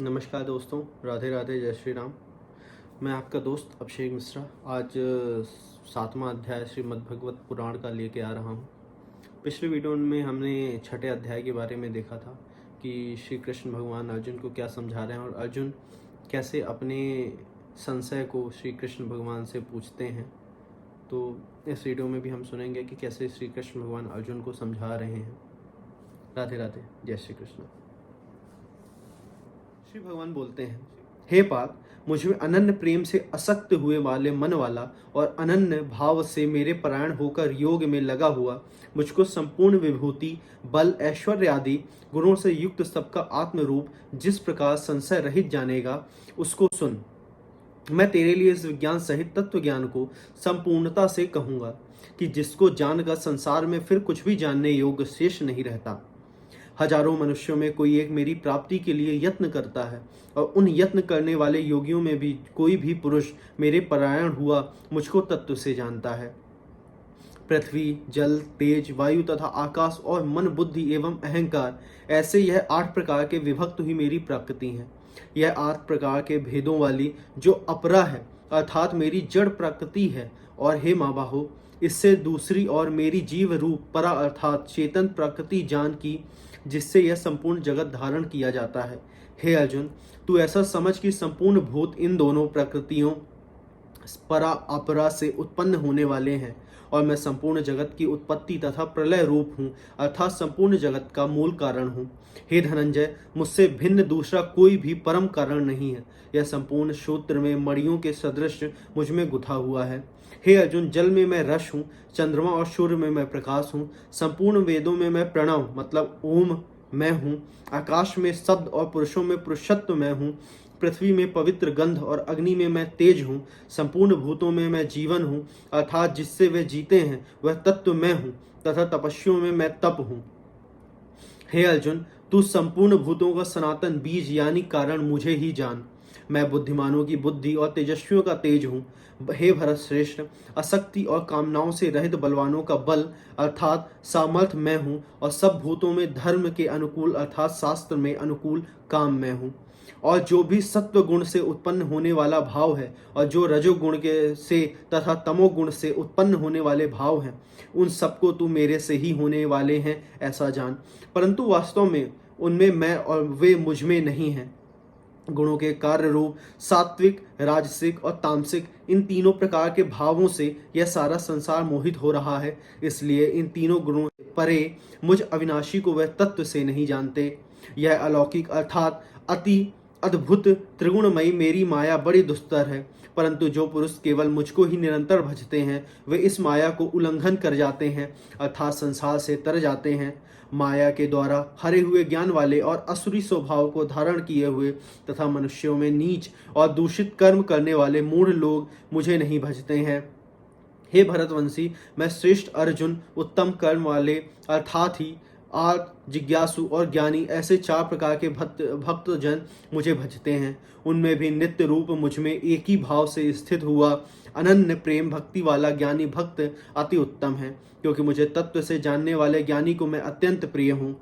नमस्कार दोस्तों, राधे राधे, जय श्री राम। मैं आपका दोस्त अभिषेक मिश्रा आज 7वां अध्याय श्रीमद् भगवत पुराण का लेके आ रहा हूँ। पिछले वीडियो में हमने 6ठे अध्याय के बारे में देखा था कि श्री कृष्ण भगवान अर्जुन को क्या समझा रहे हैं और अर्जुन कैसे अपने संशय को श्री कृष्ण भगवान से पूछते हैं। तो इस वीडियो में भी हम सुनेंगे कि कैसे श्री कृष्ण भगवान अर्जुन को समझा रहे हैं। राधे राधे, जय श्री कृष्ण। श्री भगवान बोलते हैं, हे पार्थ, मुझमें अनन्य प्रेम से असक्त हुए वाले मन वाला और अनन्य भाव से मेरे परायण होकर योग में लगा हुआ, मुझको संपूर्ण विभूति, बल, ऐश्वर्य आदि गुणों से युक्त सबका आत्म रूप जिस प्रकार संशय रहित जानेगा, उसको सुन। मैं तेरे लिए इस विज्ञान सहित तत्व ज्ञान को संपूर्णता से कहूंगा कि जिसको जानकर संसार में फिर कुछ भी जानने योग्य शेष नहीं रहता। हजारों मनुष्यों में कोई एक मेरी प्राप्ति के लिए यत्न करता है और उन यत्न करने वाले योगियों में भी कोई भी पुरुष मेरे परायण हुआ मुझको तत्व से जानता है। पृथ्वी, जल, तेज, वायु तथा आकाश और मन, बुद्धि एवं अहंकार, ऐसे यह 8 प्रकार के विभक्त हुई मेरी प्रकृति है। यह 8 प्रकार के भेदों वाली जो अपरा है अर्थात मेरी जड़ प्रकृति है। और हे महाबाहो, इससे दूसरी और मेरी जीव रूप परा अर्थात चेतन प्रकृति जान की, जिससे यह संपूर्ण जगत धारण किया जाता है। हे अर्जुन, तू ऐसा समझ कि संपूर्ण भूत इन दोनों प्रकृतियों परा अपरा से उत्पन्न होने वाले हैं और मैं संपूर्ण जगत की उत्पत्ति तथा प्रलय रूप हूँ अर्थात संपूर्ण जगत का मूल कारण हूँ। हे धनंजय, मुझसे भिन्न दूसरा कोई भी परम कारण नहीं है। यह संपूर्ण सूत्र में मणियों के सदृश मुझ में गुथा हुआ है। हे अर्जुन, जल में मैं रस हूँ, चंद्रमा और सूर्य में मैं प्रकाश हूँ, संपूर्ण वेदों में मैं प्रणव मतलब ओम मैं हूँ, आकाश में शब्द और पुरुषों में पुरुषत्व मैं हूँ, पृथ्वी में पवित्र गंध और अग्नि में मैं तेज हूँ, संपूर्ण भूतों में मैं जीवन हूँ अर्थात जिससे वे जीते हैं वह तत्व मैं हूँ, तथा तपस्वियों में मैं तप हूँ। हे अर्जुन, तू संपूर्ण भूतों का सनातन बीज यानी कारण मुझे ही जान। मैं बुद्धिमानों की बुद्धि और तेजस्वियों का तेज हूँ। हे भरत श्रेष्ठ, आसक्ति और कामनाओं से रहित बलवानों का बल अर्थात सामर्थ्य मैं हूँ और सब भूतों में धर्म के अनुकूल अर्थात शास्त्र में अनुकूल काम मैं हूँ। और जो भी सत्व गुण से उत्पन्न होने वाला भाव है और जो रजोगुण के से तथा तमोगुण से उत्पन्न होने वाले भाव हैं, उन सबको तू मेरे से ही होने वाले हैं ऐसा जान। परंतु वास्तव में उनमें मैं और वे मुझ में नहीं हैं। गुणों के कार्य रूप सात्विक, राजसिक और तामसिक, इन तीनों प्रकार के भावों से यह सारा संसार मोहित हो रहा है। इसलिए इन तीनों गुणों परे मुझ अविनाशी को वह तत्व से नहीं जानते। यह अलौकिक अर्थात अति अद्भुत त्रिगुणमयी मेरी माया बड़ी दुस्तर है, परंतु जो पुरुष केवल मुझको ही निरंतर भजते हैं वे इस माया को उल्लंघन कर जाते हैं अर्थात संसार से तर जाते हैं। माया के द्वारा हरे हुए ज्ञान वाले और असुरी स्वभाव को धारण किए हुए तथा मनुष्यों में नीच और दूषित कर्म करने वाले मूढ़ लोग मुझे नहीं भजते हैं। हे भरतवंशी, मैं श्रेष्ठ अर्जुन, उत्तम कर्म वाले अर्थात ही आर्त, जिज्ञासु और ज्ञानी, ऐसे 4 प्रकार के भक्तजन मुझे भजते हैं। उनमें भी नित्य रूप मुझ में एक ही भाव से स्थित हुआ अनन्य प्रेम भक्ति वाला ज्ञानी भक्त अति उत्तम है, क्योंकि मुझे तत्व से जानने वाले ज्ञानी को मैं अत्यंत प्रिय हूँ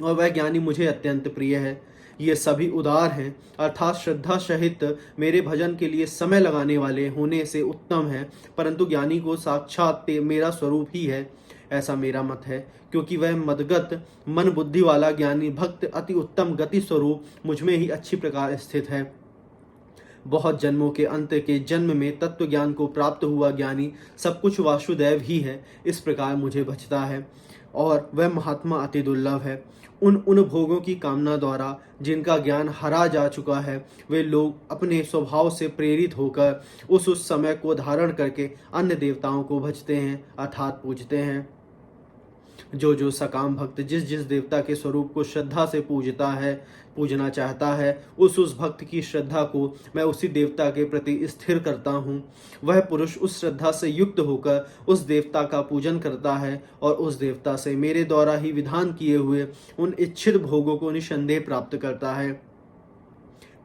और वह ज्ञानी मुझे अत्यंत प्रिय है। ये सभी उदार हैं अर्थात श्रद्धा सहित मेरे भजन के लिए समय लगाने वाले होने से उत्तम है, परंतु ज्ञानी को साक्षात मेरा स्वरूप ही है ऐसा मेरा मत है, क्योंकि वह मदगत मन बुद्धि वाला ज्ञानी भक्त अति उत्तम गति स्वरूप मुझ में ही अच्छी प्रकार स्थित है। बहुत जन्मों के अंत के जन्म में तत्व ज्ञान को प्राप्त हुआ ज्ञानी सब कुछ वासुदेव ही है, इस प्रकार मुझे भजता है और वह महात्मा अति दुर्लभ है। उन भोगों की कामना द्वारा जिनका ज्ञान हरा जा चुका है, वे लोग अपने स्वभाव से प्रेरित होकर उस समय को धारण करके अन्य देवताओं को भजते हैं अर्थात पूजते हैं। जो सकाम भक्त जिस जिस देवता के स्वरूप को श्रद्धा से पूजना चाहता है, उस भक्त की श्रद्धा को मैं उसी देवता के प्रति स्थिर करता हूँ। वह पुरुष उस श्रद्धा से युक्त होकर उस देवता का पूजन करता है और उस देवता से मेरे द्वारा ही विधान किए हुए उन इच्छित भोगों को निसंदेह प्राप्त करता है।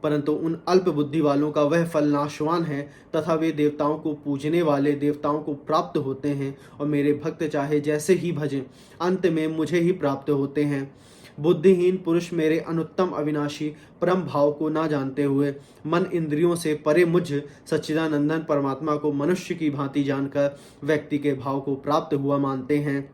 परंतु उन अल्प बुद्धि वालों का वह फल नाशवान है तथा वे देवताओं को पूजने वाले देवताओं को प्राप्त होते हैं और मेरे भक्त चाहे जैसे ही भजें अंत में मुझे ही प्राप्त होते हैं। बुद्धिहीन पुरुष मेरे अनुत्तम अविनाशी परम भाव को ना जानते हुए मन इंद्रियों से परे मुझ सच्चिदानंदन परमात्मा को मनुष्य की भांति जानकर व्यक्ति के भाव को प्राप्त हुआ मानते हैं।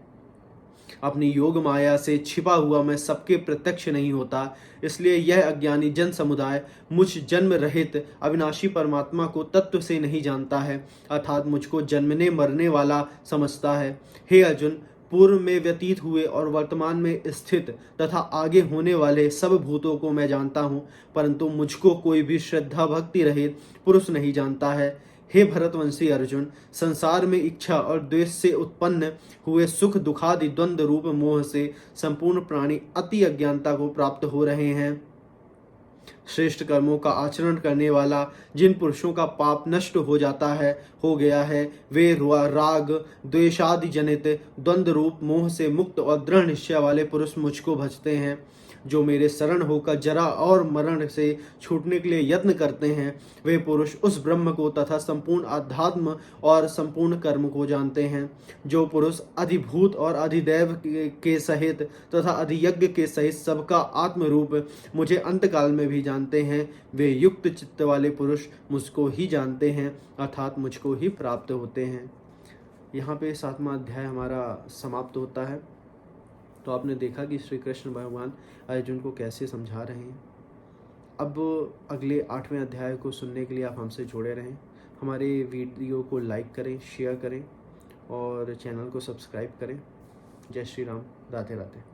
अपनी योग माया से छिपा हुआ मैं सबके प्रत्यक्ष नहीं होता, इसलिए यह अज्ञानी जन समुदाय मुझ जन्म रहित अविनाशी परमात्मा को तत्व से नहीं जानता है, अर्थात मुझको जन्मने मरने वाला समझता है। हे अर्जुन, पूर्व में व्यतीत हुए और वर्तमान में स्थित तथा आगे होने वाले सब भूतों को मैं जानता हूँ, परंतु मुझको कोई भी श्रद्धा भक्ति रहित पुरुष नहीं जानता है। हे भरतवंशी अर्जुन, संसार में इच्छा और द्वेष से उत्पन्न हुए सुख दुखादि द्वंद्व रूप मोह से संपूर्ण प्राणी अति अज्ञानता को प्राप्त हो रहे हैं। श्रेष्ठ कर्मों का आचरण करने वाला जिन पुरुषों का पाप नष्ट हो गया है, वे राग द्वेषादि जनित द्वंद्व रूप मोह से मुक्त और दृढ़ निश्चय वाले पुरुष मुझको भजते हैं। जो मेरे शरण होकर जरा और मरण से छूटने के लिए यत्न करते हैं, वे पुरुष उस ब्रह्म को तथा संपूर्ण आध्यात्म और संपूर्ण कर्म को जानते हैं। जो पुरुष अधिभूत और अधिदैव के सहित तथा अधियज्ञ के सहित सबका आत्म रूप मुझे अंतकाल में भी जानते हैं, वे युक्त चित्त वाले पुरुष मुझको ही जानते हैं, अर्थात मुझको ही प्राप्त होते हैं। यहाँ पे 7वां अध्याय हमारा समाप्त होता है। तो आपने देखा कि श्री कृष्ण भगवान अर्जुन को कैसे समझा रहे हैं। अब अगले 8वें अध्याय को सुनने के लिए आप हमसे जुड़े रहें। हमारे वीडियो को लाइक करें, शेयर करें और चैनल को सब्सक्राइब करें। जय श्री राम, राधे राधे।